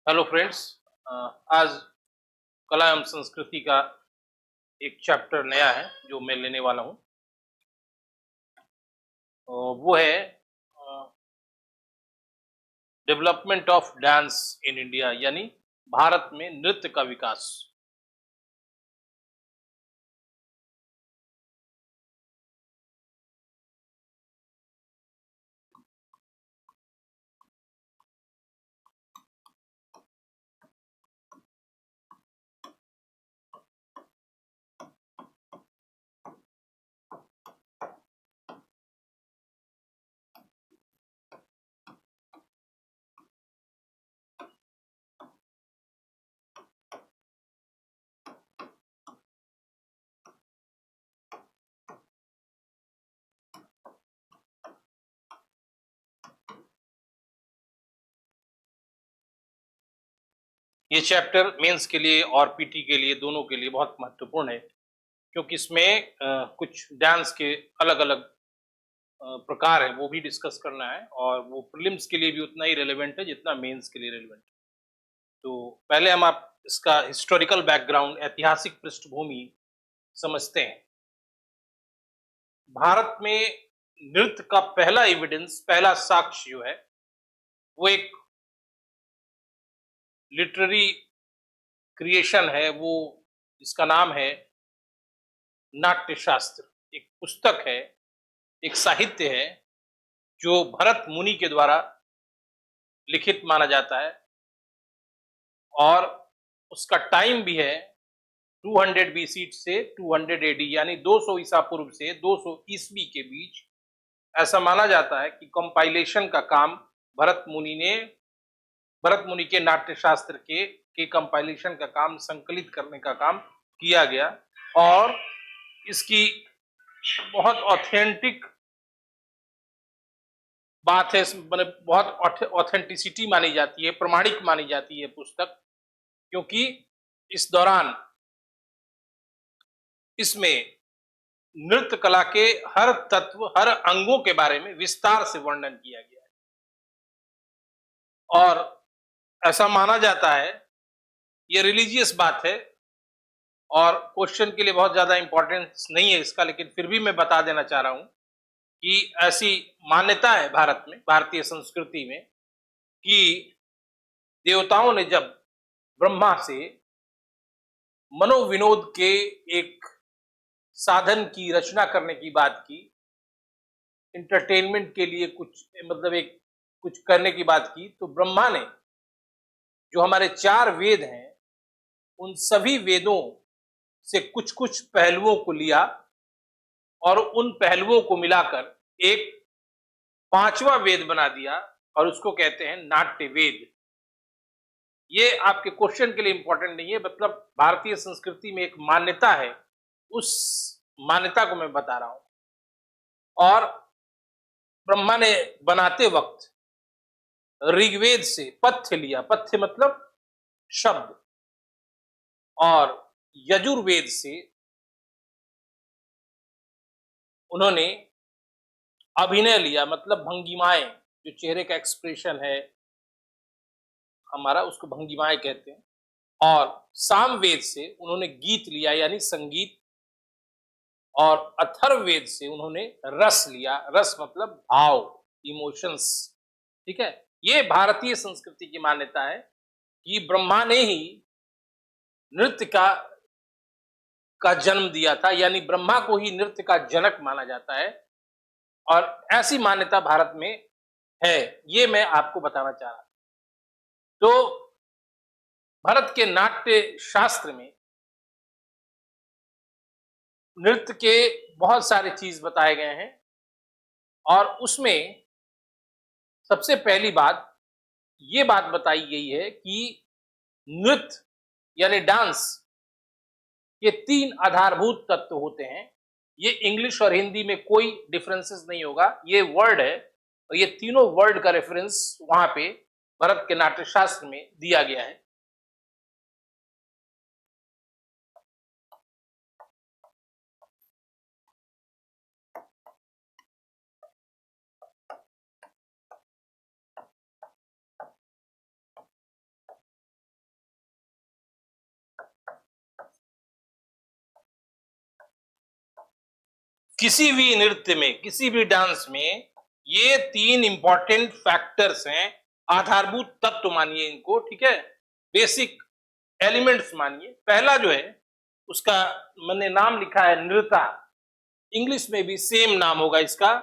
Hello friends. आज कला एवं संस्कृति का एक चैप्टर नया है जो मैं लेने वाला हूँ। वो है development of dance in India, यानी भारत में नृत्य का विकास। ये चैप्टर मेंस के लिए और पीटी के लिए, दोनों के लिए बहुत महत्वपूर्ण है, क्योंकि इसमें कुछ डांस के अलग-अलग प्रकार हैं, वो भी डिस्कस करना है, और वो प्रीलिम्स के लिए भी उतना ही रिलेवेंट है जितना मेंस के लिए रिलेवेंट है। तो पहले हम आप इसका हिस्टोरिकल बैकग्राउंड, ऐतिहासिक पृष्ठभूमि समझते हैं। भारत में नृत्य का पहला एविडेंस, पहला साक्ष्य जो है, वो एक लिटरेरी क्रिएशन है। वो इसका नाम है नाट्य शास्त्र। एक पुस्तक है, एक साहित्य है, जो भरत मुनि के द्वारा लिखित माना जाता है, और उसका टाइम भी है 200 बीसी से 200 एडी, यानी 200 ईसा पूर्व से 200 ईस्वी के बीच। ऐसा माना जाता है कि कंपाइलेशन का काम भरत मुनि के नाट्य शास्त्र के कंपाइलेशन का काम, संकलित करने का काम किया गया, और इसकी बहुत ऑथेंटिक बात है। मैंने बहुत ऑथेंटिसिटी मानी जाती है, प्रमाणिक मानी जाती है पुस्तक, क्योंकि इस दौरान इसमें नृत्य कला के हर तत्व, हर अंगों के बारे में विस्तार से वर्णन किया गया है। और ऐसा माना जाता है, ये रिलीजियस बात है, और क्वेश्चन के लिए बहुत ज्यादा इंपॉर्टेंस नहीं है इसका, लेकिन फिर भी मैं बता देना चाह रहा हूं कि ऐसी मान्यता है भारत में, भारतीय संस्कृति में, कि देवताओं ने जब ब्रह्मा से मनोविनोद के एक साधन की रचना करने की बात की, इंटरटेनमेंट के लिए कुछ, मतलब एक कुछ करने की बात की, तो ब्रह्मा ने जो हमारे 4 वेद हैं, उन सभी वेदों से कुछ कुछ पहलुओं को लिया, और उन पहलुओं को मिलाकर एक 5वां वेद बना दिया, और उसको कहते हैं नाट्य वेद। ये आपके क्वेश्चन के लिए इंपॉर्टेंट नहीं है, मतलब भारतीय संस्कृति में एक मान्यता है, उस मान्यता को मैं बता रहा हूं। और ब्रह्मा ने बनाते वक्त ऋग्वेद से पथ्य लिया, पथ्य मतलब शब्द, और यजुर्वेद से उन्होंने अभिनय लिया, मतलब भंगिमाएं, जो चेहरे का एक्सप्रेशन है हमारा, उसको भंगिमाएं कहते हैं। और सामवेद से उन्होंने गीत लिया, यानी संगीत, और अथर्ववेद से उन्होंने रस लिया, रस मतलब भाव, इमोशंस। ठीक है, ये भारतीय संस्कृति की मान्यता है कि ब्रह्मा ने ही नृत्य का जन्म दिया था, यानी ब्रह्मा को ही नृत्य का जनक माना जाता है, और ऐसी मान्यता भारत में है। ये मैं आपको बताना चाह रहा था। तो भारत के नाट्य शास्त्र में नृत्य के बहुत सारे चीज बताए गए हैं, और उसमें सबसे पहली बात ये बात बताई गई है कि नृत्य यानी डांस के 3 आधारभूत तत्व होते हैं। ये इंग्लिश और हिंदी में कोई डिफरेंसेस नहीं होगा, ये वर्ड है, और ये तीनों वर्ड का रेफरेंस वहां पे भरत के नाट्यशास्त्र में दिया गया है। किसी भी नृत्य में, किसी भी डांस में ये 3 इंपॉर्टेंट फैक्टर्स हैं, आधारभूत तत्व मानिए इनको, ठीक है, बेसिक एलिमेंट्स मानिए। पहला जो है उसका मैंने नाम लिखा है नृत्य, इंग्लिश में भी सेम नाम होगा इसका,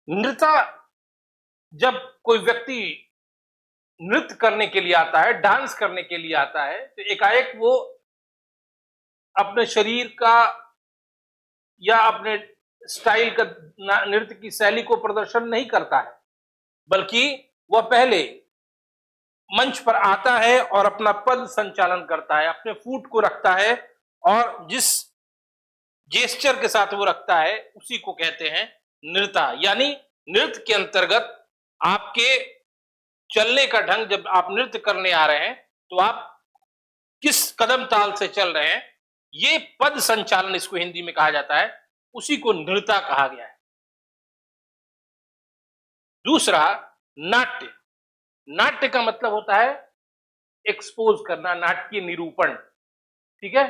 नृत्य। जब कोई व्यक्ति नृत्य करने के लिए आता है, डांस करने के लिए आता है, तो एकाएक वो अपने शरीर का या अपने स्टाइल का, नृत्य की शैली को प्रदर्शन नहीं करता है, बल्कि वह पहले मंच पर आता है और अपना पद संचालन करता है, अपने फूट को रखता है और जिस जेस्चर के साथ वो रखता है उसी को कहते हैं नृत्य। यानी नृत्य के अंतर्गत आपके चलने का ढंग, जब आप नृत्य करने आ रहे हैं तो आप किस कदम ताल से चल रहे हैं, ये पद संचालन इसको हिंदी में कहा जाता है, उसी को नृत्य कहा गया है। दूसरा नाट्य। नाट्य का मतलब होता है एक्सपोज करना, नाटकीय निरूपण, ठीक है।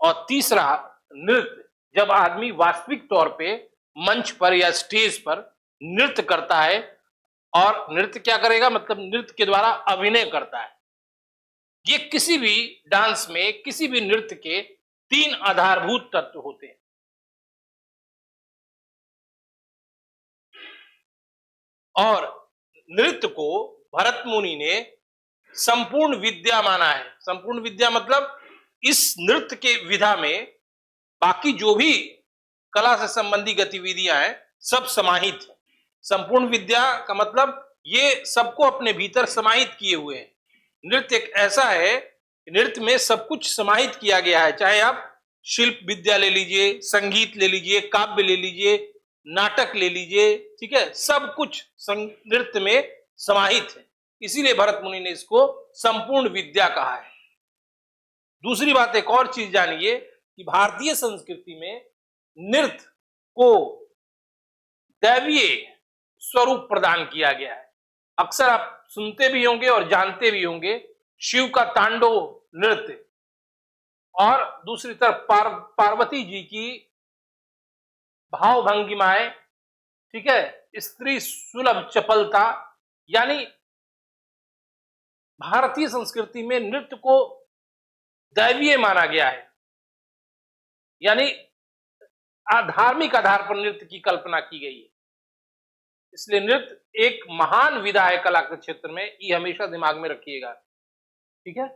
और तीसरा नृत्य, जब आदमी वास्तविक तौर पे मंच पर या स्टेज पर नृत्य करता है, और नृत्य क्या करेगा, मतलब नृत्य के द्वारा अभिनय करता है। ये किसी भी डांस में, किसी भी नृत्य के 3 आधारभूत तत्व होते हैं। और नृत्य को भरत मुनि ने संपूर्ण विद्या माना है। संपूर्ण विद्या मतलब इस नृत्य के विधा में बाकी जो भी कला से संबंधी गतिविधियां हैं सब समाहित है। संपूर्ण विद्या का मतलब ये सबको अपने भीतर समाहित किए हुए हैं। नृत्य एक ऐसा है, नृत्य में सब कुछ समाहित किया गया है, चाहे आप शिल्प विद्या ले लीजिए, संगीत ले लीजिए, काव्य ले लीजिए, नाटक ले लीजिए, ठीक है, सब कुछ नृत्य में समाहित है। इसीलिए भरत मुनि ने इसको संपूर्ण विद्या कहा है। दूसरी बात, एक और चीज जानिए कि भारतीय संस्कृति में नृत्य को दैवीय स्वरूप प्रदान किया गया है। अक्सर आप सुनते भी होंगे और जानते भी होंगे शिव का तांडव नृत्य, और दूसरी तरफ पार्वती जी की भाव भंगिमाएं, ठीक है, स्त्री सुलभ चपलता। यानी भारतीय संस्कृति में नृत्य को दैवीय माना गया है, यानी धार्मिक आधार पर नृत्य की कल्पना की गई है। इसलिए नृत्य एक महान विधा है कला के क्षेत्र में, ये हमेशा दिमाग में रखिएगा, ठीक है।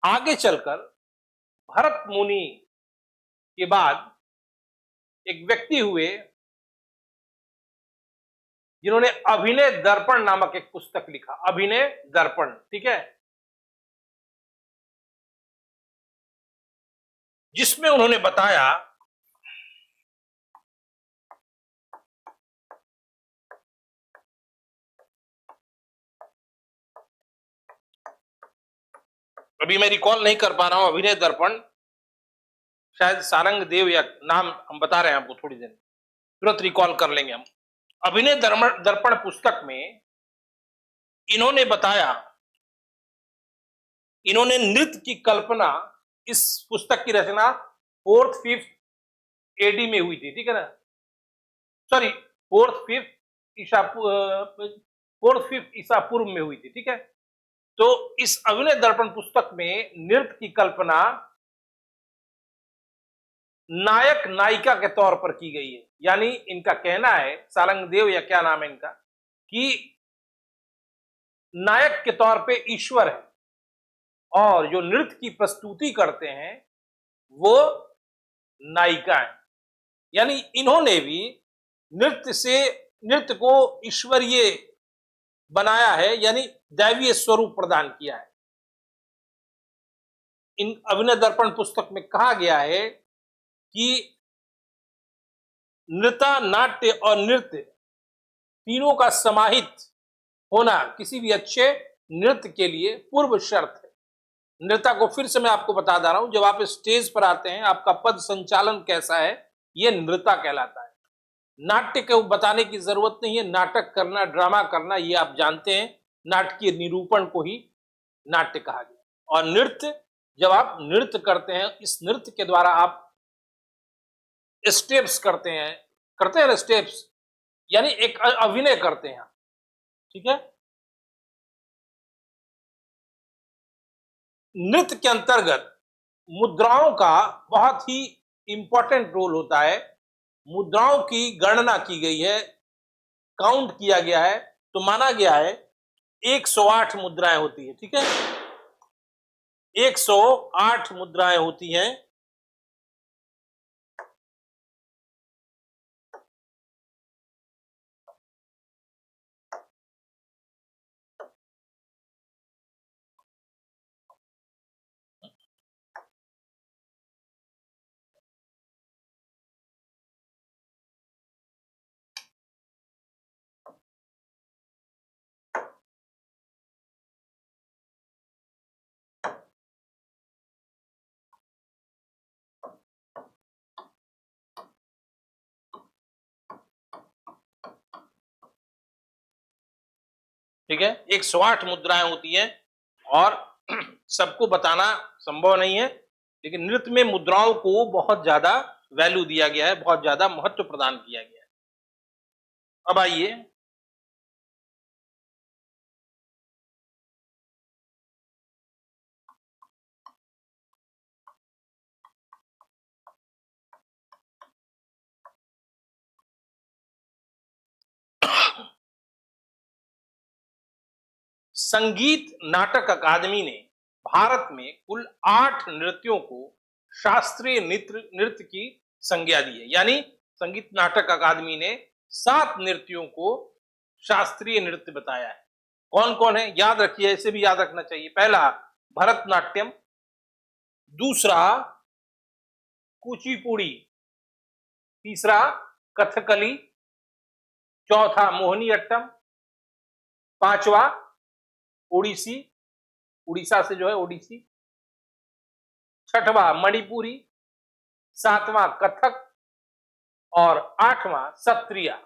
आगे चलकर भरत मुनि के बाद एक व्यक्ति हुए जिन्होंने अभिनय दर्पण नामक एक पुस्तक लिखा, अभिनय दर्पण, ठीक है, जिसमें उन्होंने बताया अभी मैं रिकॉल नहीं कर पा रहा हूं, अभिनय दर्पण, शायद सारंग देव या नाम हम बता रहे हैं आपको, थोड़ी देर तुरंत रिकॉल कर लेंगे हम। अभिनय दर्पण पुस्तक में इन्होंने बताया, इन्होंने नृत्य की कल्पना, इस पुस्तक की रचना 4th 5th AD में हुई थी, ठीक है ना, सॉरी 4th 5th ईसा पूर्व में हुई थी, ठीक है। तो इस अभिनय दर्पण पुस्तक में नृत्य की कल्पना नायक नायिका के तौर पर की गई है। यानी इनका कहना है, सारंग देव या क्या नाम है इनका, कि नायक के तौर पे ईश्वर है और जो नृत्य की प्रस्तुति करते हैं वो नायिका है। यानी इन्होंने भी नृत्य को ईश्वरीय बनाया है, यानी दैवीय स्वरूप प्रदान किया है। इन अभिनय दर्पण पुस्तक में कहा गया है कि नृत्य, नाट्य और नृत्य तीनों का समाहित होना किसी भी अच्छे नृत्य के लिए पूर्व शर्त है। नृत्य को फिर से मैं आपको बता दे रहा हूं, जब आप स्टेज पर आते हैं आपका पद संचालन कैसा है, यह नृत्य कहलाता है। नाट्य को बताने की जरूरत नहीं है, नाटक करना, ड्रामा करना, ये आप जानते हैं। नाटकीय निरूपण को ही नाट्य कहा गया। और नृत्य, जब आप नृत्य करते हैं, इस नृत्य के द्वारा आप स्टेप्स करते हैं स्टेप्स, यानी एक अभिनय करते हैं, ठीक है। नृत्य के अंतर्गत मुद्राओं का बहुत ही इंपॉर्टेंट रोल होता है। मुद्राओं की गणना की गई है, काउंट किया गया है, तो माना गया है 108 मुद्राएं होती है, ठीक है। 108 मुद्राएं होती हैं। ठीक है, 108 मुद्राएं होती हैं और सबको बताना संभव नहीं है, लेकिन नृत्य में मुद्राओं को बहुत ज्यादा वैल्यू दिया गया है, बहुत ज्यादा महत्व प्रदान किया गया है। अब आइए संगीत नाटक अकादमी ने भारत में कुल 8 नृत्यों को शास्त्रीय नृत्य की संज्ञा दी है। यानी संगीत नाटक अकादमी ने 7 नृत्यों को शास्त्रीय नृत्य बताया है। कौन कौन है याद रखिए, इसे भी याद रखना चाहिए। पहला भरतनाट्यम, दूसरा कुचिपुड़ी, तीसरा कथकली, चौथा मोहिनीअट्टम, पांचवा ओडिसी, उड़ीसा से जो है ओडिसी, छठवां मणिपुरी, सातवां कथक और आठवां सत्रिया।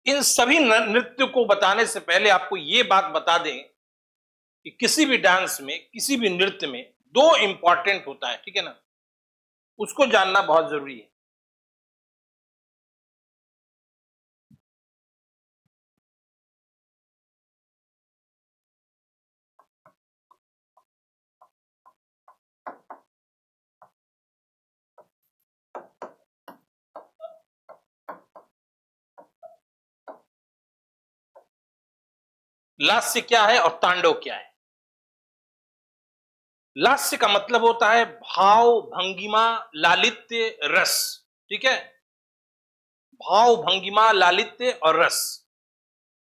इन सभी नृत्य को बताने से पहले आपको यह बात बता दें कि किसी भी डांस में, किसी भी नृत्य में 2 इंपॉर्टेंट होता है, ठीक है ना, उसको जानना बहुत जरूरी है। लास्य क्या है और तांडव क्या है? लास्य का मतलब होता है भाव, भंगिमा, लालित्य, रस, ठीक है। भाव, भंगिमा, लालित्य और रस।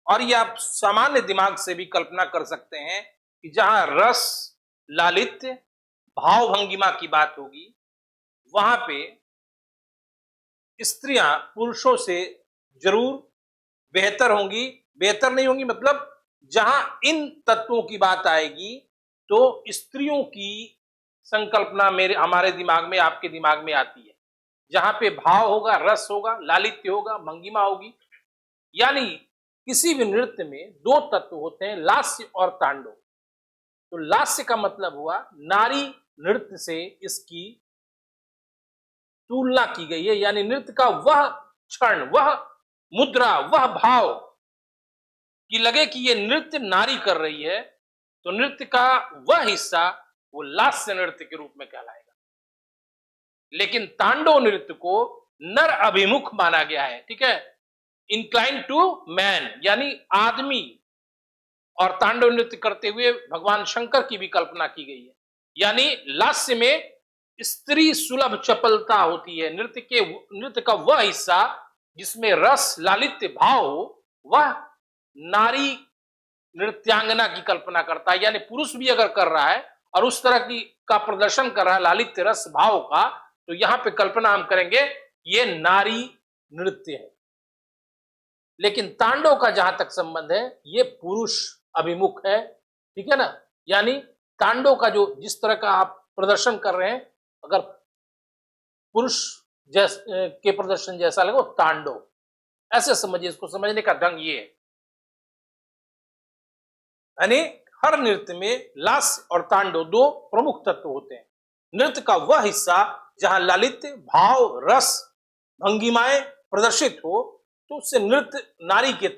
और ये आप सामान्य दिमाग से भी कल्पना कर सकते हैं कि जहां रस, लालित्य, भाव, भंगिमा की बात होगी, वहां पे स्त्रियां पुरुषों से जरूर बेहतर होंगी। बेहतर नहीं होंगी मतलब जहां इन तत्वों की बात आएगी तो स्त्रियों की संकल्पना हमारे दिमाग में, आपके दिमाग में आती है। जहां पे भाव होगा, रस होगा, लालित्य होगा, भंगिमा होगी। यानी किसी भी नृत्य में 2 तत्व होते हैं, लास्य और तांडव। तो लास्य का मतलब हुआ नारी नृत्य से इसकी तुलना की गई है, यानी नृत्य का वह क्षण, वह मुद्रा, वह भाव कि लगे कि ये नृत्य नारी कर रही है, तो नृत्य का वह हिस्सा वो लास्य नृत्य के रूप में कहलाएगा। लेकिन तांडव नृत्य को नर अभिमुख माना गया है, ठीक है, इंक्लाइन टू मैन, यानी आदमी, और तांडव नृत्य करते हुए भगवान शंकर की भी कल्पना की गई है। यानी लास्य में स्त्री सुलभ चपलता होती है, नृत्य का वह हिस्सा जिसमें रस लालित्य भाव हो, वह नारी नृत्यांगना की कल्पना करता है। यानी पुरुष भी अगर कर रहा है और उस तरह की का प्रदर्शन कर रहा है लालित्य रस भाव का, तो यहां पे कल्पना हम करेंगे ये नारी नृत्य है। लेकिन तांडव का जहां तक संबंध है ये पुरुष अभिमुख है, ठीक है ना। यानी तांडव का जो जिस तरह का आप प्रदर्शन कर रहे हैं, अगर पुरुष के प्रदर्शन जैसा लगे वो तांडव, ऐसे समझिए, इसको समझने का ढंग ये है। यानी हर नृत्य में लास्य और तांडव दो प्रमुख तत्व होते हैं। नृत्य का वह हिस्सा जहां लालित्य भाव रस भंगिमाएं प्रदर्शित हो, तो उससे नृत्य नारी की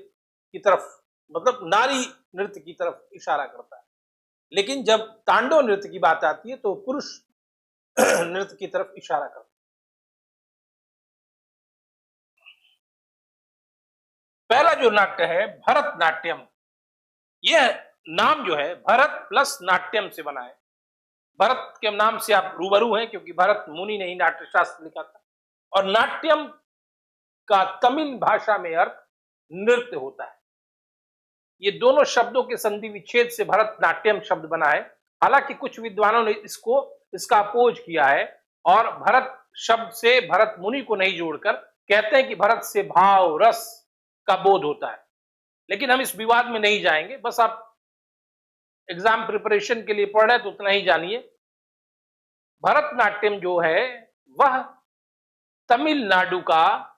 तरफ, मतलब नारी नृत्य की तरफ इशारा करता है। लेकिन जब तांडव नृत्य की बात आती है तो पुरुष नृत्य की तरफ इशारा करता है। पहला जो नाट्य है भरतनाट्यम, यह नाम जो है भरत प्लस नाट्यम से बना है। भरत के नाम से आप रूबरू हैं क्योंकि भरत मुनि ने ही नाट्य शास्त्र लिखा था, और नाट्यम का तमिल भाषा में अर्थ नृत्य होता है। ये दोनों शब्दों के संधि विच्छेद से भरतनाट्यम शब्द बना है। हालांकि कुछ विद्वानों ने इसका अपोज किया है और भरत शब्द से भरत मुनि को नहीं जोड़कर कहते हैं कि भरत से भाव रस का बोध होता है। लेकिन हम इस विवाद में नहीं जाएंगे, बस आप एग्जाम प्रिपरेशन के लिए पढ़ रहे हैं तो उतना ही जानिए। भरतनाट्यम जो है वह तमिलनाडु का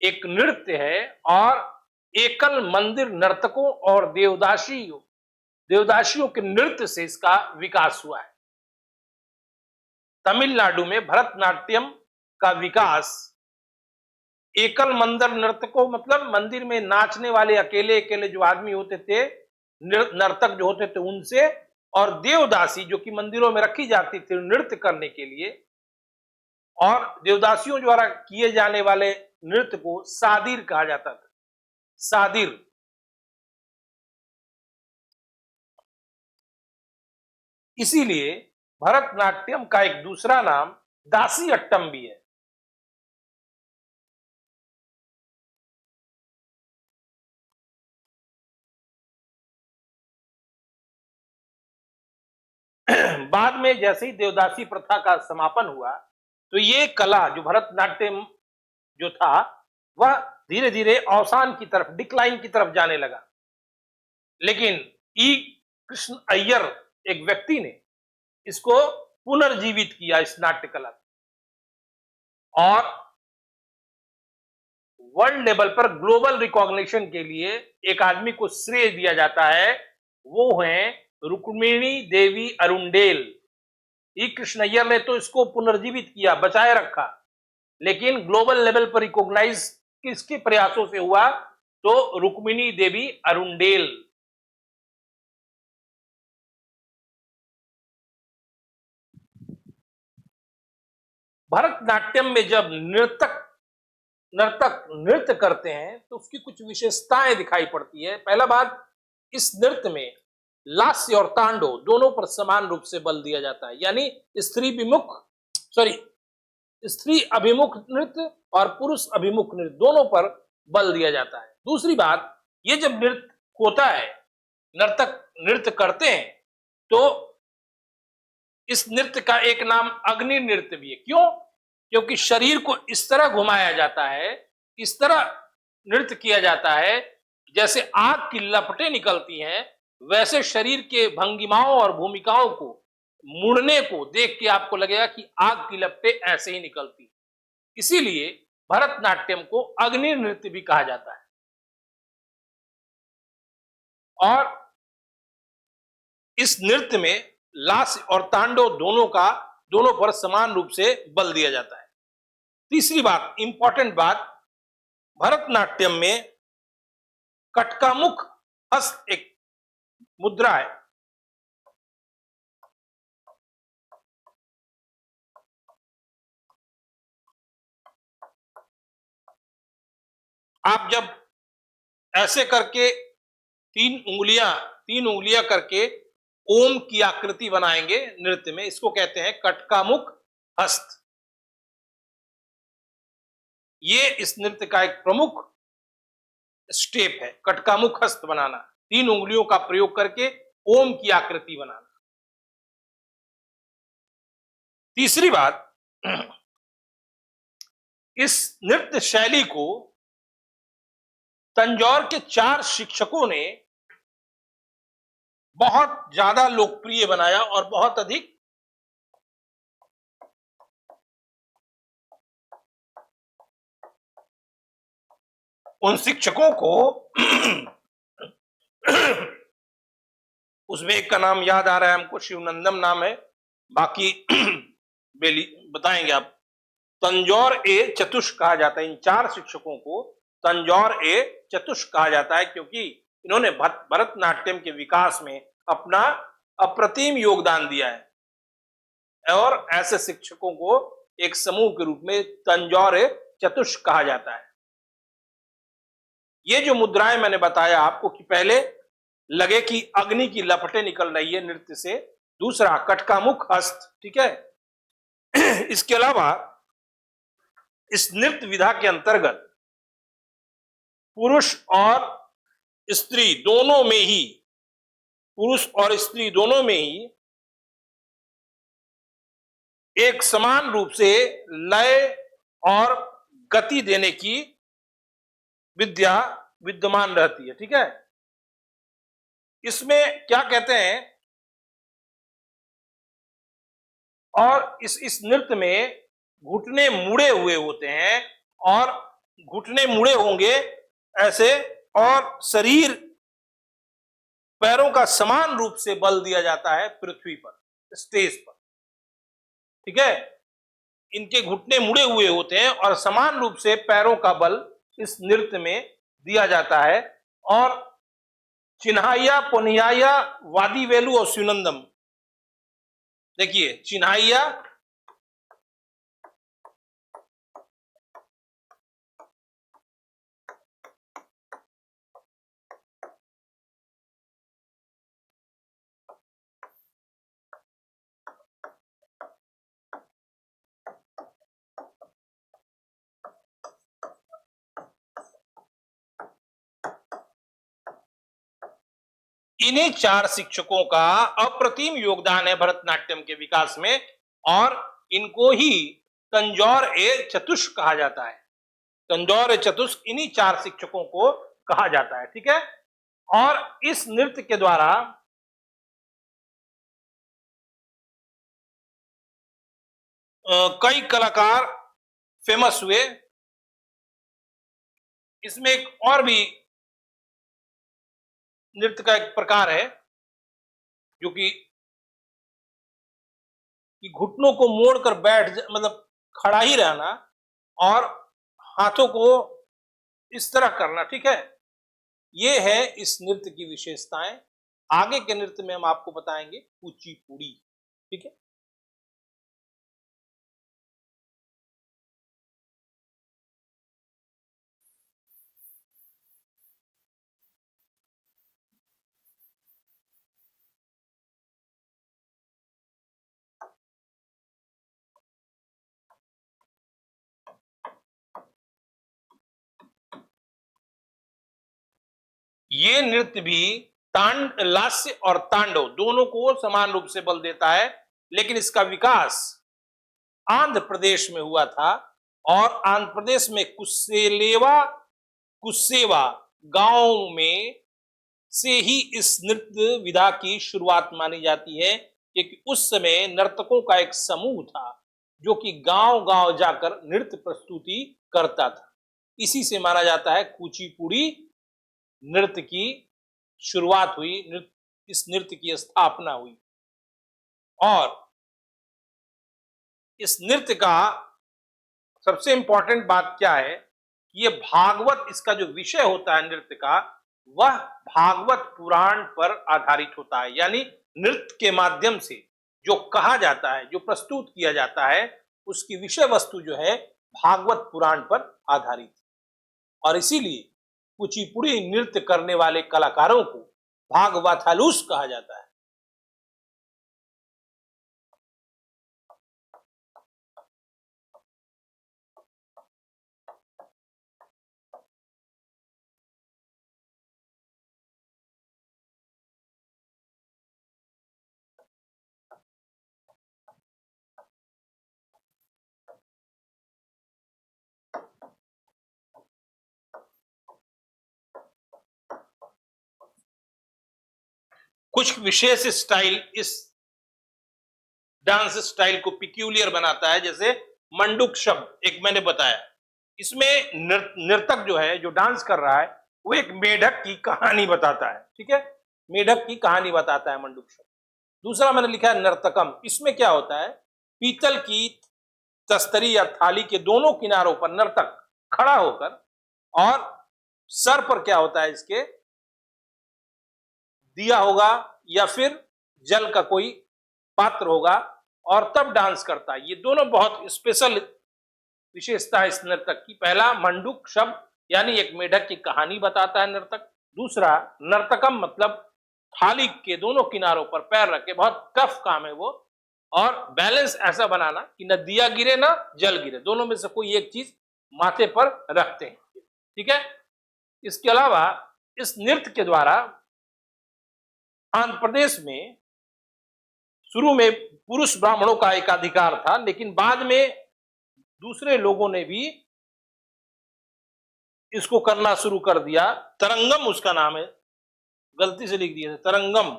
एक नृत्य है और एकल मंदिर नर्तकों और देवदासियों के नृत्य से इसका विकास हुआ है। तमिलनाडु में भरतनाट्यम का विकास एकल मंदिर नर्तकों, मतलब मंदिर में नाचने वाले अकेले अकेले जो आदमी होते थे, नर्तक जो होते थे उनसे, और देवदासी जो कि मंदिरों में रखी जाती थी नृत्य करने के लिए, और देवदासियों द्वारा किए जाने वाले नृत्य को सादिर कहा जाता था। सादिर। इसीलिए भरतनाट्यम का एक दूसरा नाम दासी अट्टम भी है। बाद में जैसे ही देवदासी प्रथा का समापन हुआ तो ये कला जो भरतनाट्यम जो था वह धीरे धीरे अवसान की तरफ, डिक्लाइन की तरफ जाने लगा। लेकिन ई कृष्ण अय्यर एक व्यक्ति ने इसको पुनर्जीवित किया, इस नाट्य कला, और वर्ल्ड लेवल पर ग्लोबल रिकॉग्निशन के लिए एक आदमी को श्रेय दिया जाता है, वो है रुक्मिणी देवी अरुंडेल। ई कृष्ण अय्यर ने तो इसको पुनर्जीवित किया, बचाए रखा, लेकिन ग्लोबल लेवल पर रिकॉग्नाइज किसके प्रयासों से हुआ, तो रुक्मिणी देवी अरुंडेल। भरतनाट्यम में जब नर्तक नृत्य करते हैं तो उसकी कुछ विशेषताएं दिखाई पड़ती है। पहला बात, इस नृत्य में लास्य और तांडव दोनों पर समान रूप से बल दिया जाता है, यानी स्त्री अभिमुख नृत्य और पुरुष अभिमुख नृत्य दोनों पर बल दिया जाता है। दूसरी बात, ये जब नृत्य होता है, नर्तक नृत्य करते हैं, तो इस नृत्य का एक नाम अग्नि नृत्य भी है। क्यों? क्योंकि शरीर को इस तरह घुमाया जाता है, इस तरह नृत्य किया जाता है जैसे आग की लपटें निकलती हैं, वैसे शरीर के भंगिमाओं और भूमिकाओं को मुड़ने को देख के आपको लगेगा कि आग की लपटें ऐसे ही निकलती। इसीलिए भरतनाट्यम को अग्नि नृत्य भी कहा जाता है। और इस नृत्य में लास्य और तांडव दोनों पर समान रूप से बल दिया जाता है। तीसरी बात, इंपॉर्टेंट बात, भरतनाट्यम में कटकामुख हस्त एक मुद्रा है। आप जब ऐसे करके तीन उंगलियां करके ओम की आकृति बनाएंगे नृत्य में, इसको कहते हैं कटकामुख हस्त। ये इस नृत्य का एक प्रमुख स्टेप है, कटकामुख हस्त बनाना, तीन उंगलियों का प्रयोग करके ओम की आकृति बनाना। तीसरी बात, इस नृत्य शैली को तंजौर के 4 शिक्षकों ने बहुत ज्यादा लोकप्रिय बनाया और बहुत अधिक उन शिक्षकों को उसमें एक का नाम याद आ रहा है हमको, शिवनंदम नाम है, बाकी बेली बताएंगे आप। तंजौर ए चतुष्क कहा जाता है, इन 4 शिक्षकों को तंजौर ए चतुष्क कहा जाता है, क्योंकि इन्होंने भरतनाट्यम के विकास में अपना अप्रतिम योगदान दिया है और ऐसे शिक्षकों को एक समूह के रूप में तंजौर ए चतुष्क कहा जाता है। ये जो मुद्राएं मैंने बताया आपको कि पहले लगे कि अग्नि की लपटें निकल रही है नृत्य से, दूसरा कटकामुख हस्त, ठीक है। इसके अलावा इस नृत्य विधा के अंतर्गत पुरुष और स्त्री दोनों में ही, पुरुष और स्त्री दोनों में ही एक समान रूप से लय और गति देने की विद्या विद्यमान रहती है, ठीक है। इसमें क्या कहते हैं, और इस नृत्य में घुटने मुड़े हुए होते हैं और घुटने मुड़े होंगे ऐसे, और शरीर पैरों का समान रूप से बल दिया जाता है पृथ्वी पर, स्टेज पर, ठीक है। इनके घुटने मुड़े हुए होते हैं और समान रूप से पैरों का बल इस नृत्य में दिया जाता है। और चिन्हाइया, पोनियाया, वादी वेलु और शिवनंदम, देखिए चिन्हाइया, इन्हीं 4 शिक्षकों का अप्रतिम योगदान है भरतनाट्यम के विकास में, और इनको ही तंजौर ए चतुष्क कहा जाता है। तंजौर ए चतुष्क इन्हीं 4 शिक्षकों को कहा जाता है, ठीक है। और इस नृत्य के द्वारा कई कलाकार फेमस हुए। इसमें एक और भी नृत्य का एक प्रकार है जो कि घुटनों को मोड़कर मतलब खड़ा ही रहना और हाथों को इस तरह करना, ठीक है। ये है इस नृत्य की विशेषताएं। आगे के नृत्य में हम आपको बताएंगे कुचिपुड़ी, ठीक है। ये नृत्य भी लास्य और तांडव दोनों को समान रूप से बल देता है, लेकिन इसका विकास आंध्र प्रदेश में हुआ था और आंध्र प्रदेश में कुस्सेवा गांव में से ही इस नृत्य विधा की शुरुआत मानी जाती है, क्योंकि उस समय नर्तकों का एक समूह था जो कि गांव-गांव जाकर नृत्य प्रस्तुति करता था। इसी से माना जाता है कुचिपुड़ी नृत्य की शुरुआत हुई, नृत्य इस नृत्य की स्थापना हुई। और इस नृत्य का सबसे इंपॉर्टेंट बात क्या है कि ये भागवत, इसका जो विषय होता है नृत्य का, वह भागवत पुराण पर आधारित होता है। यानी नृत्य के माध्यम से जो कहा जाता है, जो प्रस्तुत किया जाता है, उसकी विषय वस्तु जो है भागवत पुराण पर आधारित है। और इसीलिए कुचिपुड़ी नृत्य करने वाले कलाकारों को भागवथालूस कहा जाता है। कुछ विशेष स्टाइल इस डांस स्टाइल को पिक्यूलियर बनाता है, जैसे मंडूक शब्द एक मैंने बताया। इसमें नर्तक जो है, जो डांस कर रहा है, वो एक मेढक की कहानी बताता है। ठीक है, मेढक की कहानी बताता है मंडूक शब्द। दूसरा मैंने लिखा है नर्तकम। इसमें क्या होता है, पीतल की तस्तरी या थाली के दोनों किनारों पर नर्तक खड़ा होकर, और सर पर क्या होता है, इसके दिया होगा या फिर जल का कोई पात्र होगा, और तब डांस करता है। ये दोनों बहुत स्पेशल विशेषता है इस नर्तक की। पहला मंडूक शब्द यानी एक मेढक की कहानी बताता है नर्तक। दूसरा नर्तकम मतलब थाली के दोनों किनारों पर पैर रख के, बहुत टफ काम है वो, और बैलेंस ऐसा बनाना कि न दिया गिरे ना जल गिरे, दोनों में से कोई एक चीज माथे पर रखते हैं। ठीक है, इसके अलावा इस नृत्य के द्वारा आंध्र प्रदेश में शुरू में पुरुष ब्राह्मणों का एक अधिकार था, लेकिन बाद में दूसरे लोगों ने भी इसको करना शुरू कर दिया। तरंगम उसका नाम है, गलती से लिख दिया था, तरंगम,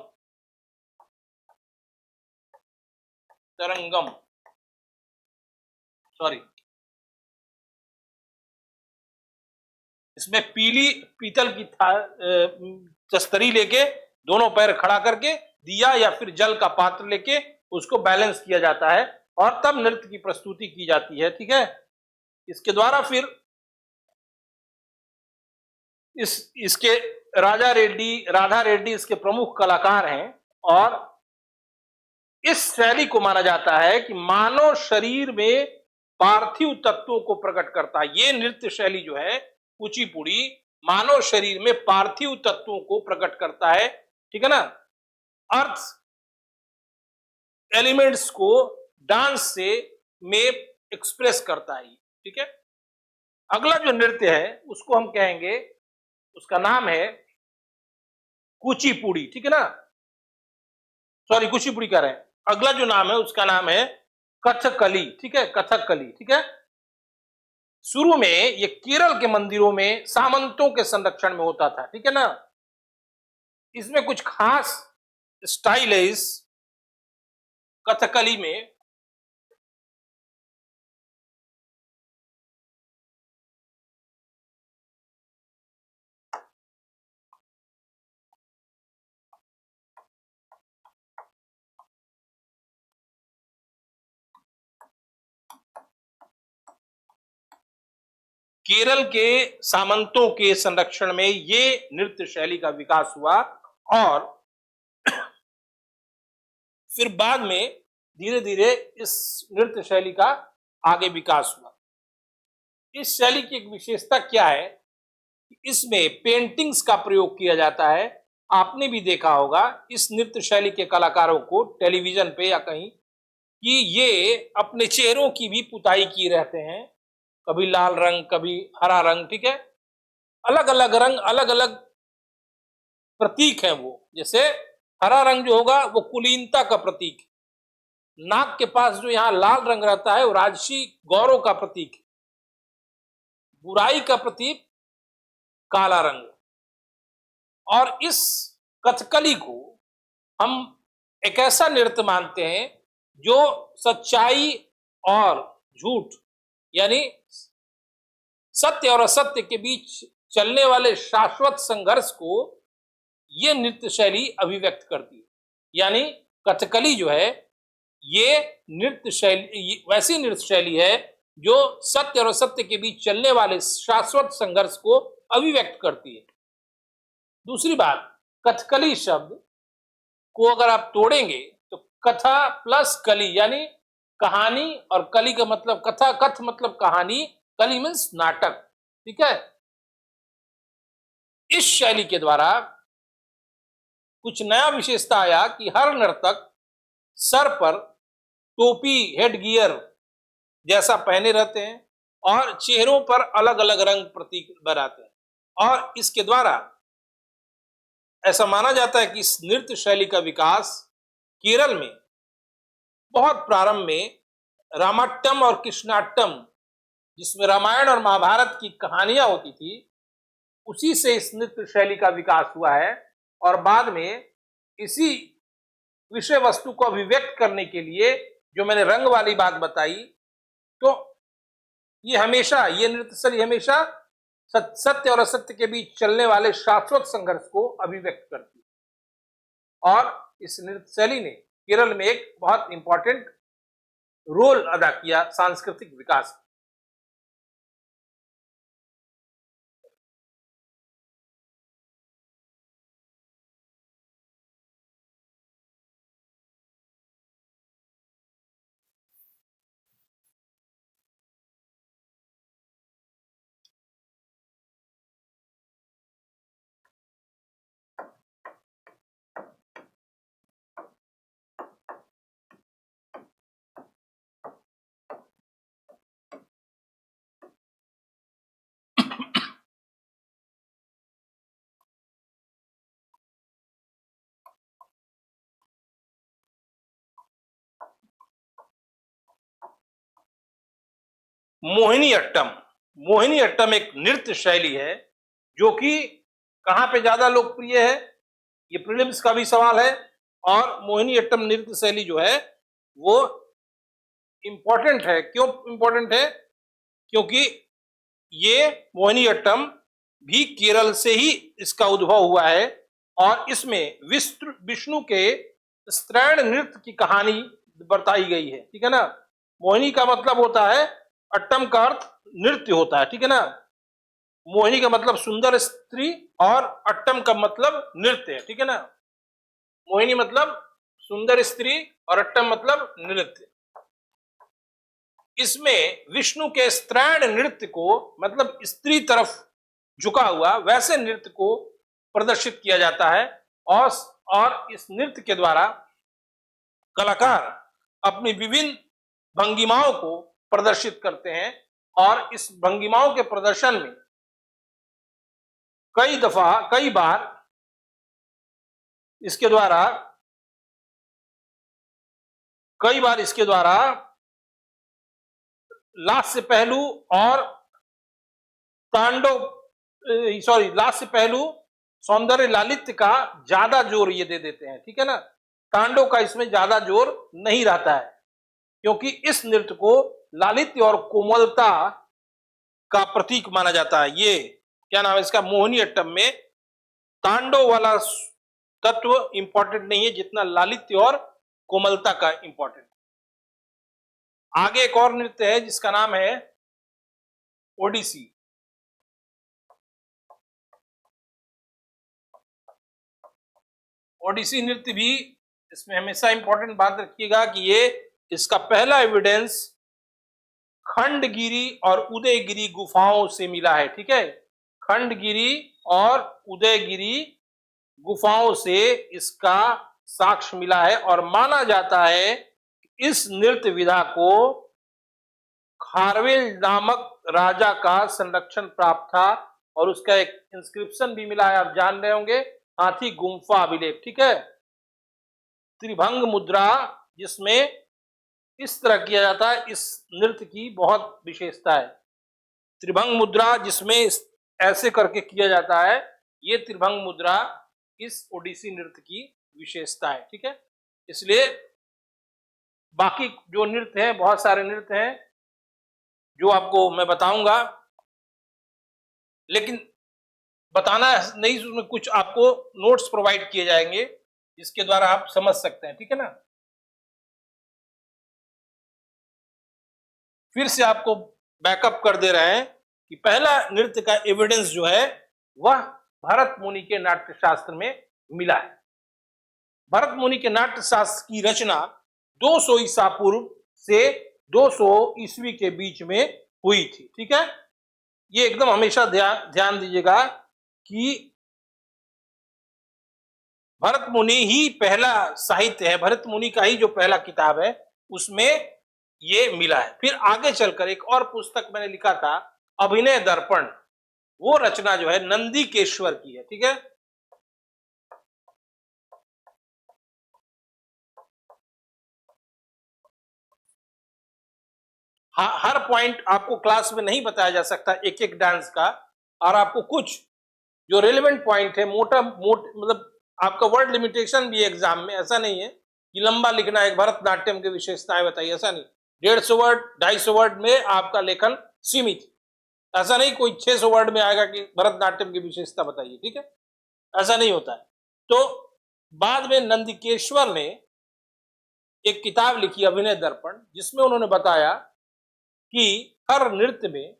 तरंगम, सॉरी। इसमें पीली पीतल की तस्तरी लेके दोनों पैर खड़ा करके दिया या फिर जल का पात्र लेके उसको बैलेंस किया जाता है, और तब नृत्य की प्रस्तुति की जाती है। ठीक है, इसके द्वारा फिर इसके राधा रेड्डी इसके प्रमुख कलाकार हैं। और इस शैली को माना जाता है कि मानव शरीर में पार्थिव तत्वों को प्रकट करता है। ये नृत्य शैली जो है कुचिपुड़ी, मानव शरीर में पार्थिव तत्वों को प्रकट करता है। ठीक है ना, अर्थ एलिमेंट्स को डांस से में एक्सप्रेस करता है। ठीक है, अगला जो नृत्य है उसको हम कहेंगे, उसका नाम है कुचिपुड़ी। ठीक है ना, सॉरी कुचिपुड़ी कह रहे हैं, अगला जो नाम है उसका नाम है कथकली। ठीक है, कथकली। ठीक है, शुरू में ये केरल के मंदिरों में सामंतों के संरक्षण में होता था। ठीक है ना, इसमें कुछ खास स्टाइल है इस कथकली में। केरल के सामंतों के संरक्षण में ये नृत्य शैली का विकास हुआ, और फिर बाद में धीरे धीरे इस नृत्य शैली का आगे विकास हुआ। इस शैली की एक विशेषता क्या है, इसमें पेंटिंग्स का प्रयोग किया जाता है। आपने भी देखा होगा इस नृत्य शैली के कलाकारों को टेलीविजन पे या कहीं, कि ये अपने चेहरों की भी पुताई की रहते हैं, कभी लाल रंग, कभी हरा रंग। ठीक है, अलग अलग रंग, अलग अलग प्रतीक है वो। जैसे हरा रंग जो होगा वो कुलीनता का प्रतीक है, नाक के पास जो यहाँ लाल रंग रहता है वो राजसी गौरव का प्रतीक है, बुराई का प्रतीक काला रंग। और इस कथकली को हम एक ऐसा नृत्य मानते हैं जो सच्चाई और झूठ, यानी सत्य और असत्य के बीच चलने वाले शाश्वत संघर्ष को ये नृत्य शैली अभिव्यक्त करती है। यानी कथकली जो है ये नृत्य शैली, वैसी नृत्य शैली है जो सत्य और असत्य के बीच चलने वाले शाश्वत संघर्ष को अभिव्यक्त करती है। दूसरी बात, कथकली शब्द को अगर आप तोड़ेंगे तो कथा प्लस कली यानी कहानी, और कली का मतलब कथा, कथ मतलब कहानी, कली मीन्स नाटक। ठीक है, इस शैली के द्वारा कुछ नया विशेषता आया कि हर नर्तक सर पर टोपी, हेड गियर जैसा पहने रहते हैं और चेहरों पर अलग अलग रंग प्रतीक बनाते हैं। और इसके द्वारा ऐसा माना जाता है कि इस नृत्य शैली का विकास केरल में बहुत प्रारंभ में रामाट्टम और कृष्णाट्टम, जिसमें रामायण और महाभारत की कहानियां होती थी, उसी से इस नृत्य शैली का विकास हुआ है। और बाद में इसी विषय वस्तु को अभिव्यक्त करने के लिए जो मैंने रंग वाली बात बताई, तो ये नृत्य शैली हमेशा सत्य और असत्य के बीच चलने वाले शाश्वत संघर्ष को अभिव्यक्त करती है। और इस नृत्य शैली ने केरल में एक बहुत इंपॉर्टेंट रोल अदा किया सांस्कृतिक विकास में। मोहिनी अट्टम, मोहिनी अट्टम एक नृत्य शैली है जो कि कहां पे ज्यादा लोकप्रिय है, ये प्रीलिम्स का भी सवाल है। और मोहिनी अट्टम नृत्य शैली जो है वो इंपॉर्टेंट है। क्यों इंपॉर्टेंट है? क्योंकि ये मोहिनी अट्टम भी केरल से ही इसका उद्भव हुआ है और इसमें विष्णु के स्त्रैण नृत्य की कहानी बताई गई है। ठीक है ना, मोहिनी का मतलब होता है, अट्टम का अर्थ नृत्य होता है। ठीक है ना, मोहिनी का मतलब सुंदर स्त्री और अट्टम का मतलब नृत्य है। ठीक है ना, मोहिनी मतलब सुंदर स्त्री और अट्टम मतलब नृत्य। इसमें विष्णु के स्त्रैण नृत्य को, मतलब स्त्री तरफ झुका हुआ वैसे नृत्य को प्रदर्शित किया जाता है। और इस नृत्य के द्वारा कलाकार अपनी विभिन्न भंगिमाओं को प्रदर्शित करते हैं और इस भंगिमाओं के प्रदर्शन में कई बार इसके द्वारा लास्य पहलू और लास्य पहलू सौंदर्य लालित्य का ज्यादा जोर ये दे देते हैं। ठीक है ना, तांडव का इसमें ज्यादा जोर नहीं रहता है क्योंकि इस नृत्य को लालित्य और कोमलता का प्रतीक माना जाता है। ये क्या नाम है इसका, मोहिनी अट्टम में तांडव वाला तत्व इंपॉर्टेंट नहीं है जितना लालित्य और कोमलता का इंपॉर्टेंट। आगे एक और नृत्य है जिसका नाम है ओडिसी। ओडिसी नृत्य भी, इसमें हमेशा इंपॉर्टेंट बात रखिएगा कि ये इसका पहला एविडेंस खंडगिरी और उदयगिरी गुफाओं से मिला है। ठीक है, खंडगिरी और उदयगिरी गुफाओं से इसका साक्ष्य मिला है और माना जाता है कि इस नृत्य विधा को खारवेल नामक राजा का संरक्षण प्राप्त था और उसका एक इंस्क्रिप्शन भी मिला है, आप जान रहे होंगे, हाथी गुम्फा अभिलेख। ठीक है, त्रिभंग मुद्रा जिसमें इस तरह किया जाता है, इस नृत्य की बहुत विशेषता है। त्रिभंग मुद्रा जिसमें ऐसे करके किया जाता है, ये त्रिभंग मुद्रा इस ओडिसी नृत्य की विशेषता है। ठीक है, इसलिए बाकी जो नृत्य हैं, बहुत सारे नृत्य हैं जो आपको मैं बताऊंगा, लेकिन बताना नहीं, उसमें कुछ आपको नोट्स प्रोवाइड किए जाएंगे जिसके द्वारा आप समझ सकते हैं, ठीक है ना। फिर से आपको बैकअप कर दे रहे हैं कि पहला नृत्य का एविडेंस जो है वह भरत मुनि के नाट्य शास्त्र में मिला है। भरत मुनि के नाट्य शास्त्र की रचना 200 ईसा पूर्व से 200 ईस्वी के बीच में हुई थी, ठीक है। ये एकदम हमेशा ध्यान दीजिएगा कि भरत मुनि ही पहला साहित्य है, भरत मुनि का ही जो पहला किताब है उसमें ये मिला है। फिर आगे चलकर एक और पुस्तक मैंने लिखा था, अभिनय दर्पण, वो रचना जो है नंदीकेश्वर की है, ठीक है। हर पॉइंट आपको क्लास में नहीं बताया जा सकता एक एक डांस का, और आपको कुछ जो रेलेवेंट पॉइंट है मतलब आपका वर्ड लिमिटेशन भी एग्जाम में, ऐसा नहीं है कि लंबा लिखना है भरतनाट्यम की विशेषताएं बताइए, ऐसा नहीं। 150 वर्ड 250 वर्ड में आपका लेखन सीमित, ऐसा नहीं कोई 600 वर्ड में आएगा कि भरतनाट्यम की विशेषता बताइए, ठीक है, ऐसा नहीं होता है। तो बाद में नंदिकेश्वर ने एक किताब लिखी अभिनय दर्पण, जिसमें उन्होंने बताया कि हर नृत्य में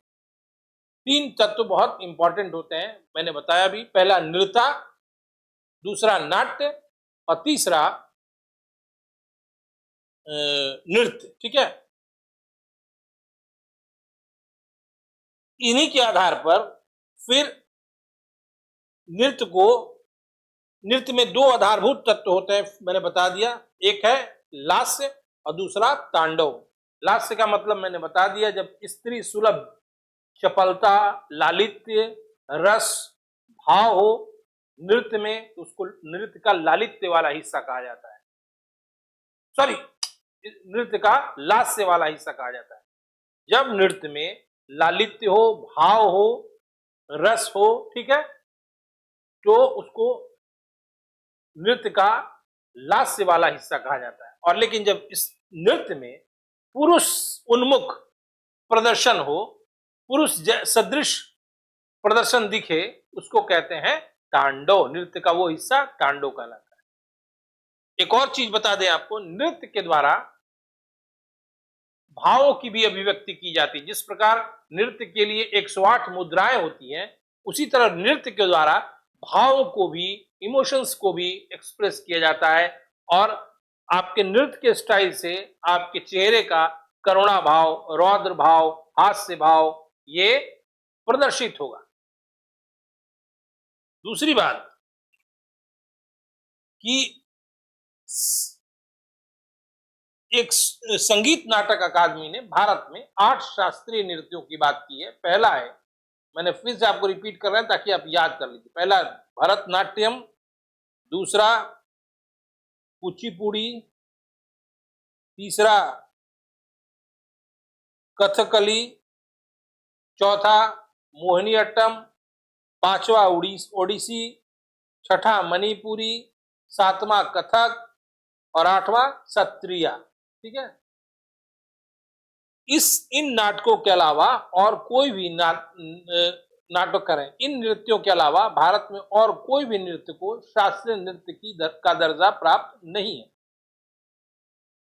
3 तत्व बहुत इंपॉर्टेंट होते हैं। मैंने बताया भी, पहला नृत्य, दूसरा नाट्य और तीसरा नृत्य, ठीक है। इन्हीं के आधार पर फिर नृत्य में 2 आधारभूत तत्व होते हैं, मैंने बता दिया। एक है लास्य और दूसरा तांडव। लास्य का मतलब मैंने बता दिया, जब स्त्री सुलभ चपलता, लालित्य, रस, भाव हो नृत्य में, उसको नृत्य का लालित्य वाला हिस्सा कहा जाता है, सॉरी, नृत्य का लास्य वाला हिस्सा कहा जाता है। जब नृत्य में लालित्य हो, भाव हो, रस हो, ठीक है, तो उसको नृत्य का लास्य वाला हिस्सा कहा जाता है। और लेकिन जब इस नृत्य में पुरुष उन्मुख प्रदर्शन हो, पुरुष सदृश प्रदर्शन दिखे, उसको कहते हैं तांडव। नृत्य का वो हिस्सा तांडव कहलाता है। एक और चीज बता दें आपको, नृत्य के द्वारा भावों की भी अभिव्यक्ति की जाती है। जिस प्रकार नृत्य के लिए 108 मुद्राएं होती हैं, उसी तरह नृत्य के द्वारा भावों को भी, इमोशंस को भी एक्सप्रेस किया जाता है, और आपके नृत्य के स्टाइल से आपके चेहरे का करुणा भाव, रौद्र भाव, हास्य भाव ये प्रदर्शित होगा। दूसरी बात कि एक संगीत नाटक अकादमी ने भारत में 8 शास्त्रीय नृत्यों की बात की है। पहला है, मैंने फिर से आपको रिपीट कर रहा है ताकि आप याद कर लीजिए, पहला भरतनाट्यम, दूसरा कुचिपुड़ी, तीसरा कथकली, चौथा मोहिनीअट्टम, पांचवा ओडिसी, छठा मणिपुरी, सातवां कथक और आठवां सत्रिया, ठीक है। इन नाटकों के अलावा और कोई भी नाटक करें, इन नृत्यों के अलावा भारत में और कोई भी नृत्य को शास्त्रीय नृत्य का दर्जा प्राप्त नहीं है,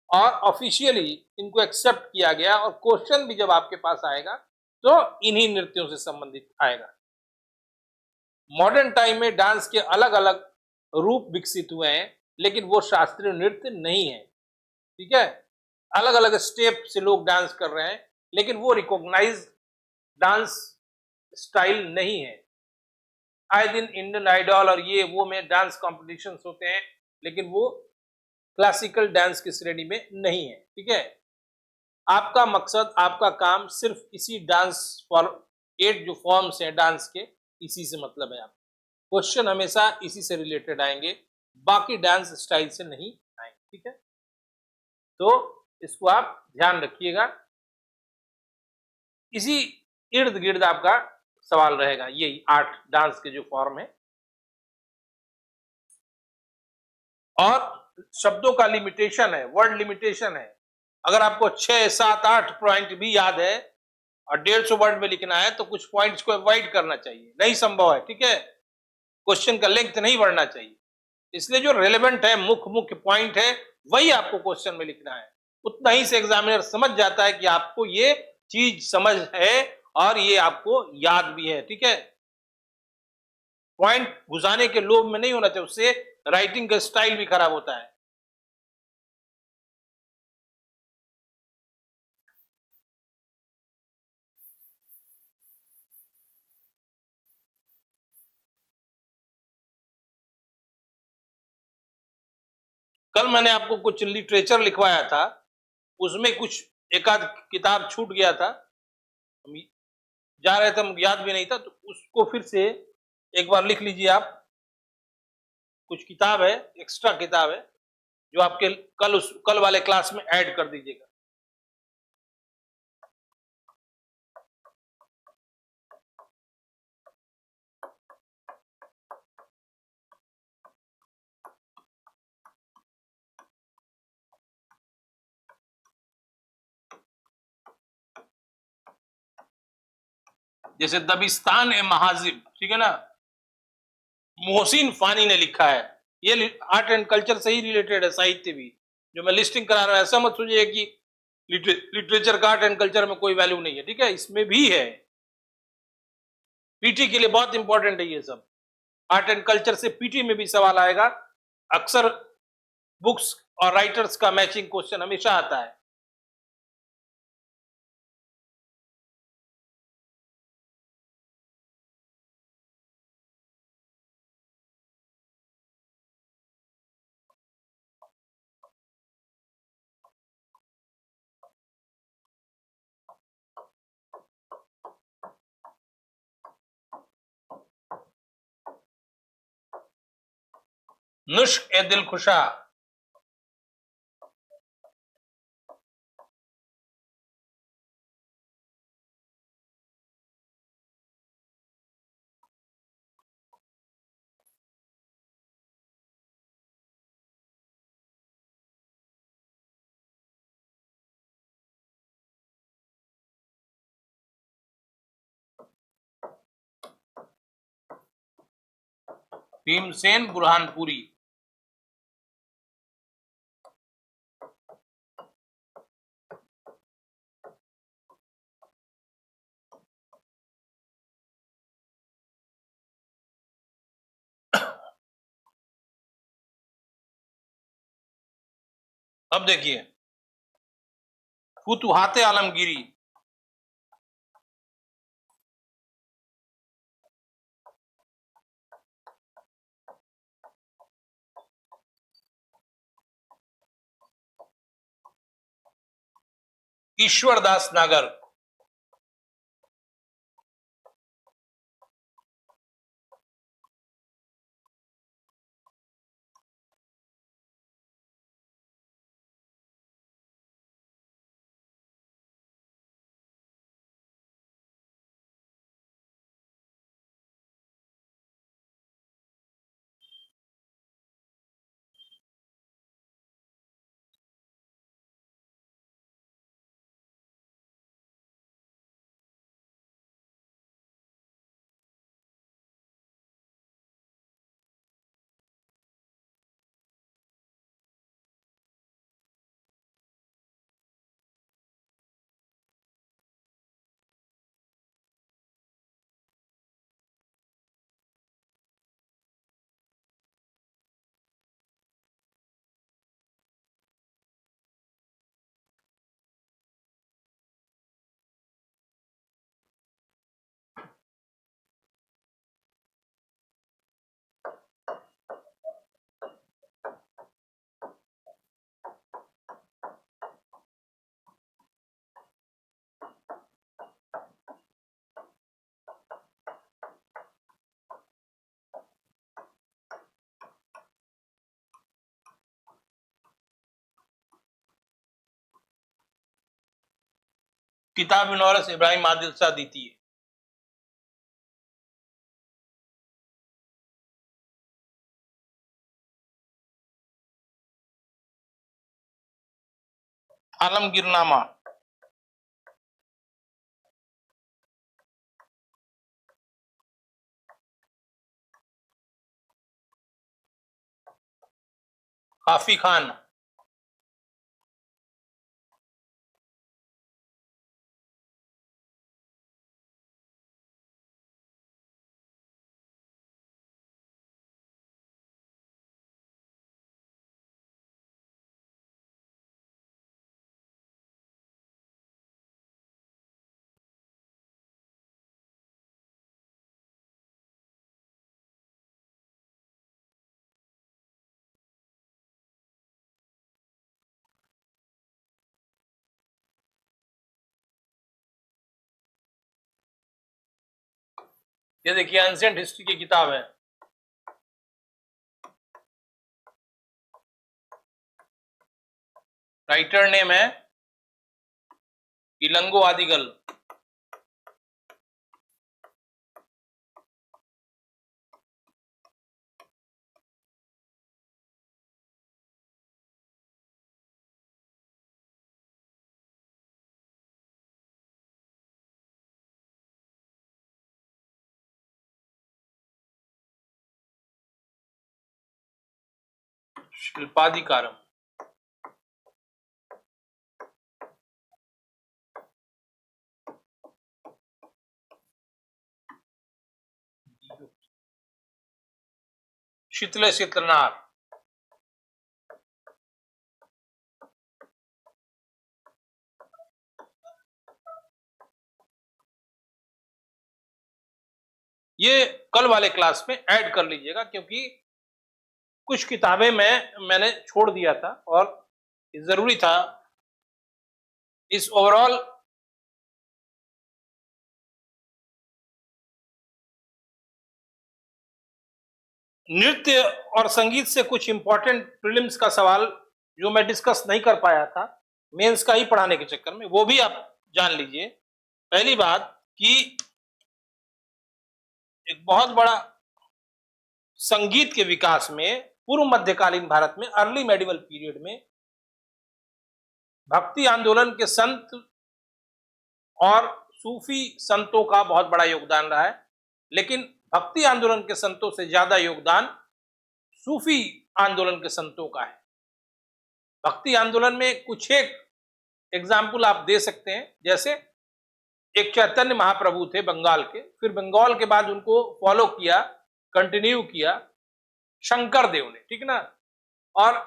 और ऑफिशियली इनको एक्सेप्ट किया गया। और क्वेश्चन भी जब आपके पास आएगा तो इन्हीं नृत्यों से संबंधित आएगा। मॉडर्न टाइम में डांस के अलग अलग रूप विकसित हुए हैं, लेकिन वो शास्त्रीय नृत्य नहीं है, ठीक है। अलग अलग स्टेप से लोग डांस कर रहे हैं, लेकिन वो रिकॉग्नाइज्ड डांस स्टाइल नहीं है। आए दिन इंडियन आइडल और ये वो में डांस कॉम्पिटिशन्स होते हैं, लेकिन वो क्लासिकल डांस की श्रेणी में नहीं है, ठीक है। आपका मकसद, आपका काम सिर्फ इसी डांस फॉर 8 जो फॉर्म्स हैं डांस के, इसी से मतलब है। आप क्वेश्चन हमेशा इसी से रिलेटेड आएंगे, बाकी डांस स्टाइल से नहीं आएंगे, ठीक है। तो इसको आप ध्यान रखिएगा, इसी इर्द गिर्द आपका सवाल रहेगा, यही 8 डांस के जो फॉर्म है। और शब्दों का लिमिटेशन है, वर्ड लिमिटेशन है। अगर आपको 6, 7, 8 पॉइंट भी याद है और 150 वर्ड में लिखना है, तो कुछ पॉइंट्स को अवॉइड करना चाहिए, नहीं संभव है, ठीक है। क्वेश्चन का लेंथ नहीं बढ़ना चाहिए। इसलिए जो रेलेवेंट है, मुख्य मुख्य पॉइंट है, वही आपको क्वेश्चन में लिखना है। उतना ही से एग्जामिनर समझ जाता है कि आपको ये चीज समझ है और ये आपको याद भी है। ठीक है, पॉइंट घुसाने के लोभ में नहीं होना चाहिए, उससे राइटिंग का स्टाइल भी खराब होता है। कल मैंने आपको कुछ लिटरेचर लिखवाया था, उसमें कुछ एक आध किताब छूट गया था, हम जा रहे थे, हम याद भी नहीं था, तो उसको फिर से एक बार लिख लीजिए आप। कुछ किताब है, एक्स्ट्रा किताब है, जो आपके कल वाले क्लास में ऐड कर दीजिएगा। जैसे दबिस्तान ए महाजिब, ठीक है ना, मोहसिन फानी ने लिखा है। ये आर्ट एंड कल्चर से ही रिलेटेड है, साहित्य भी। जो मैं लिस्टिंग करा रहा हूं, ऐसा मत सोचिए कि लिटरेचर का आर्ट एंड कल्चर में कोई वैल्यू नहीं है। ठीक है, इसमें भी है, पीटी के लिए बहुत इंपॉर्टेंट है ये सब। आर्ट एंड कल्चर से पीटी में भी सवाल आएगा। अक्सर बुक्स और राइटर्स का मैचिंग क्वेश्चन हमेशा आता है। नुश्क ए दिलखुशा, भीमसेन बुरहानपुरी। अब देखिए, फुतुहाते आलमगीरी, ईश्वरदास नागर, किताब नौरस इब्राहिम आदिल शाह दी थी। आलमगीरनामा, काफी खान। ये देखिए एंशिएंट हिस्ट्री की किताब है। राइटर नेम है इलंगो आदिगल। शिल्पाधिकारम। शीतले शीतलनार। ये कल वाले क्लास में ऐड कर लीजिएगा, क्योंकि कुछ किताबें मैंने छोड़ दिया था और जरूरी था इस ओवरऑल नृत्य और संगीत से कुछ इंपॉर्टेंट प्रीलिम्स का सवाल जो मैं डिस्कस नहीं कर पाया था मेंस का ही पढ़ाने के चक्कर में, वो भी आप जान लीजिए। पहली बात कि एक बहुत बड़ा संगीत के विकास में पूर्व मध्यकालीन भारत में अर्ली मेडिवल पीरियड में भक्ति आंदोलन के संत और सूफी संतों का बहुत बड़ा योगदान रहा है, लेकिन भक्ति आंदोलन के संतों से ज्यादा योगदान सूफी आंदोलन के संतों का है। भक्ति आंदोलन में कुछ एक एग्जाम्पल आप दे सकते हैं, जैसे एक चैतन्य महाप्रभु थे बंगाल के, फिर बंगाल के बाद उनको फॉलो किया, कंटिन्यू किया शंकर देव ने, ठीक ना। और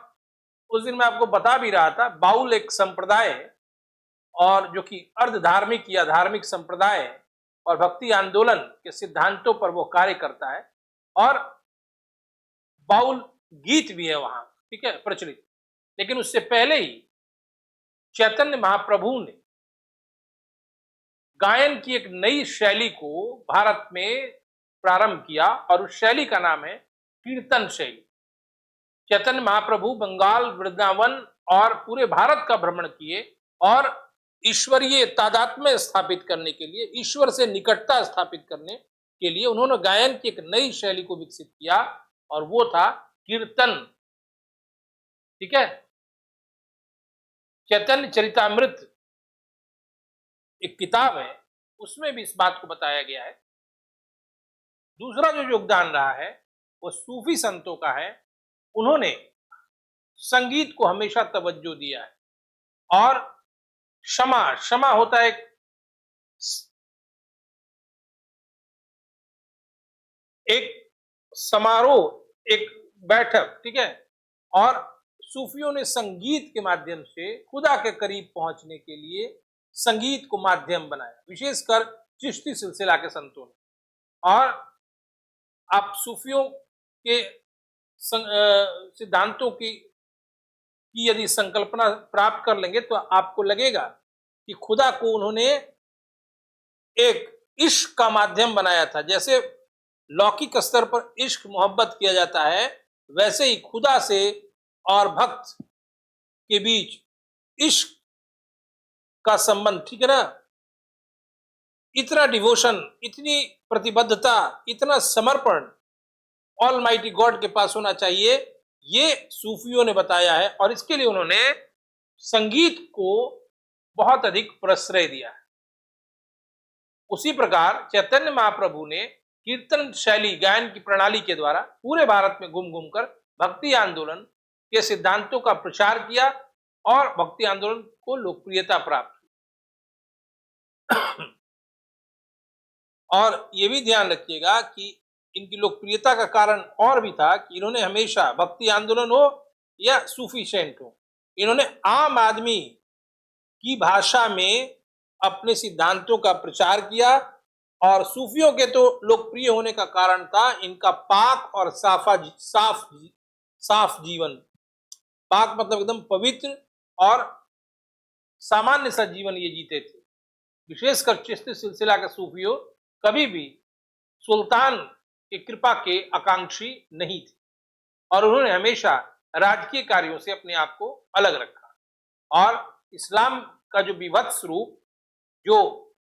उस दिन मैं आपको बता भी रहा था बाउल एक संप्रदाय है और जो कि अर्ध धार्मिक या धार्मिक संप्रदाय है और भक्ति आंदोलन के सिद्धांतों पर वो कार्य करता है और बाउल गीत भी है वहां, ठीक है, प्रचलित। लेकिन उससे पहले ही चैतन्य महाप्रभु ने गायन की एक नई शैली को भारत में प्रारंभ किया और उस शैली का नाम है कीर्तन शैली। चैतन्य महाप्रभु बंगाल, वृंदावन और पूरे भारत का भ्रमण किए और ईश्वरीय तादात्म्य स्थापित करने के लिए, ईश्वर से निकटता स्थापित करने के लिए उन्होंने गायन की एक नई शैली को विकसित किया और वो था कीर्तन, ठीक है। चैतन्य चरितामृत एक किताब है, उसमें भी इस बात को बताया गया है। दूसरा जो योगदान रहा है वो सूफी संतों का है। उन्होंने संगीत को हमेशा तवज्जो दिया है और क्षमा, क्षमा होता है एक समारोह, एक बैठक, ठीक है। और सूफियों ने संगीत के माध्यम से खुदा के करीब पहुंचने के लिए संगीत को माध्यम बनाया, विशेषकर चिश्ती सिलसिला के संतों ने। और आप सूफियों के सिद्धांतों की यदि संकल्पना प्राप्त कर लेंगे तो आपको लगेगा कि खुदा को उन्होंने एक इश्क का माध्यम बनाया था। जैसे लौकिक स्तर पर इश्क मोहब्बत किया जाता है, वैसे ही खुदा से और भक्त के बीच इश्क का संबंध, ठीक है ना। इतना डिवोशन, इतनी प्रतिबद्धता, इतना समर्पण ऑलमाइटी गॉड के पास होना चाहिए, ये सूफियों ने बताया है और इसके लिए उन्होंने संगीत को बहुत अधिक प्रश्रय दिया है। उसी प्रकार चैतन्य महाप्रभु ने कीर्तन शैली, गायन की प्रणाली के द्वारा पूरे भारत में घूम घूम कर भक्ति आंदोलन के सिद्धांतों का प्रचार किया और भक्ति आंदोलन को लोकप्रियता प्राप्त हुई। और ये भी ध्यान रखिएगा कि इनकी लोकप्रियता का कारण और भी था कि इन्होंने हमेशा भक्ति आंदोलन हो या सूफी सेंट हो, इन्होंने आम आदमी की भाषा में अपने सिद्धांतों का प्रचार किया। और सूफियों के तो लोकप्रिय होने का कारण था इनका पाक और साफ जीवन। पाक मतलब एकदम पवित्र और सामान्य सा जीवन ये जीते थे। विशेषकर चिश्ती सिलसिला के सूफियों कभी भी सुल्तान की कृपा के आकांक्षी नहीं थे और उन्होंने हमेशा राजकीय कार्यों से अपने आप को अलग रखा। और इस्लाम का जो विभत्स रूप, जो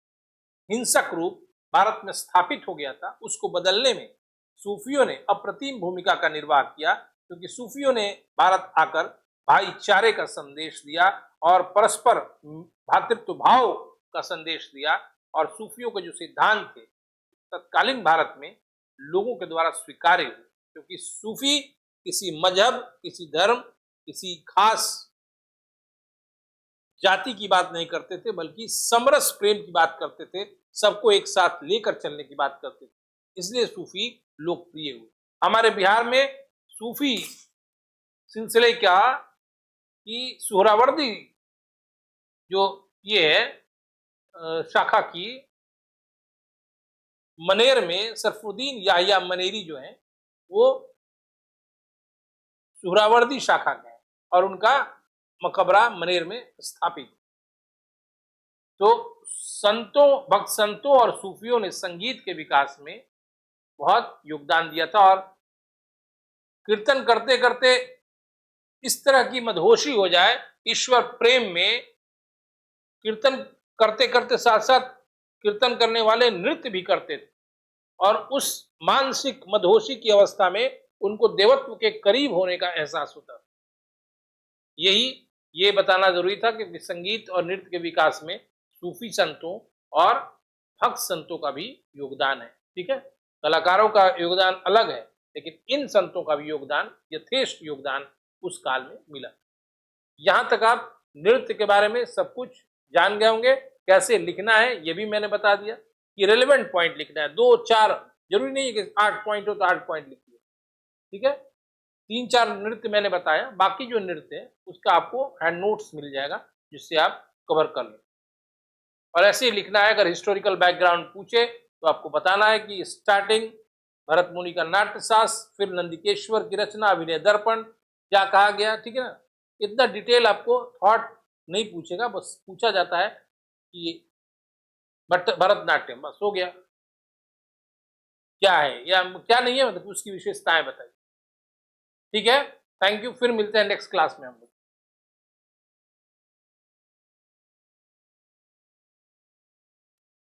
हिंसक रूप भारत में स्थापित हो गया था, उसको बदलने में सूफियों ने अप्रतिम भूमिका का निर्वाह किया, क्योंकि सूफियों ने भारत आकर भाईचारे का संदेश दिया और परस्पर भ्रातृत्व भाव का संदेश दिया। और सूफियों के जो सिद्धांत थे तत्कालीन भारत में लोगों के द्वारा स्वीकार्य हुए, क्योंकि सूफी किसी मजहब, किसी धर्म, किसी खास जाति की बात नहीं करते थे, बल्कि समरस प्रेम की बात करते थे, सबको एक साथ लेकर चलने की बात करते थे। इसलिए सूफी लोकप्रिय हुए। हमारे बिहार में सूफी सिलसिले क्या कि सुहरावर्दी जो ये है शाखा की, मनेर में सरफुद्दीन याहिया मनेरी जो है वो सुहरावर्दी शाखा के हैं और उनका मकबरा मनेर में स्थापित। तो भक्त संतों और सूफियों ने संगीत के विकास में बहुत योगदान दिया था। और कीर्तन करते करते इस तरह की मदहोशी हो जाए ईश्वर प्रेम में, कीर्तन करते करते साथ साथ कीर्तन करने वाले नृत्य भी करते थे और उस मानसिक मदहोशी की अवस्था में उनको देवत्व के करीब होने का एहसास होता था। ये बताना जरूरी था कि संगीत और नृत्य के विकास में सूफी संतों और भक्त संतों का भी योगदान है। ठीक है, कलाकारों का योगदान अलग है, लेकिन इन संतों का भी योगदान, यथेष्ट योगदान उस काल में मिला। यहाँ तक आप नृत्य के बारे में सब कुछ जान गए होंगे। कैसे लिखना है ये भी मैंने बता दिया कि रेलेवेंट पॉइंट लिखना है, 2-4, जरूरी नहीं है कि 8 पॉइंट हो तो 8 पॉइंट लिखिए। ठीक है, 3-4 नृत्य मैंने बताया, बाकी जो नृत्य है उसका आपको हैंड नोट्स मिल जाएगा जिससे आप कवर कर लें। और ऐसे ही लिखना है, अगर हिस्टोरिकल बैकग्राउंड पूछे तो आपको बताना है कि स्टार्टिंग भरत मुनि का नाट्यशास्त्र, फिर नंदिकेश्वर की रचना, अभिनय दर्पण, क्या कहा गया। ठीक है ना, इतना डिटेल आपको थॉट नहीं पूछेगा, बस पूछा जाता है कि भरतनाट्यम, बस हो गया, क्या है या क्या नहीं है, मतलब उसकी विशेषताएं बताइए। ठीक है, थैंक यू, फिर मिलते हैं नेक्स्ट क्लास में हम लोग।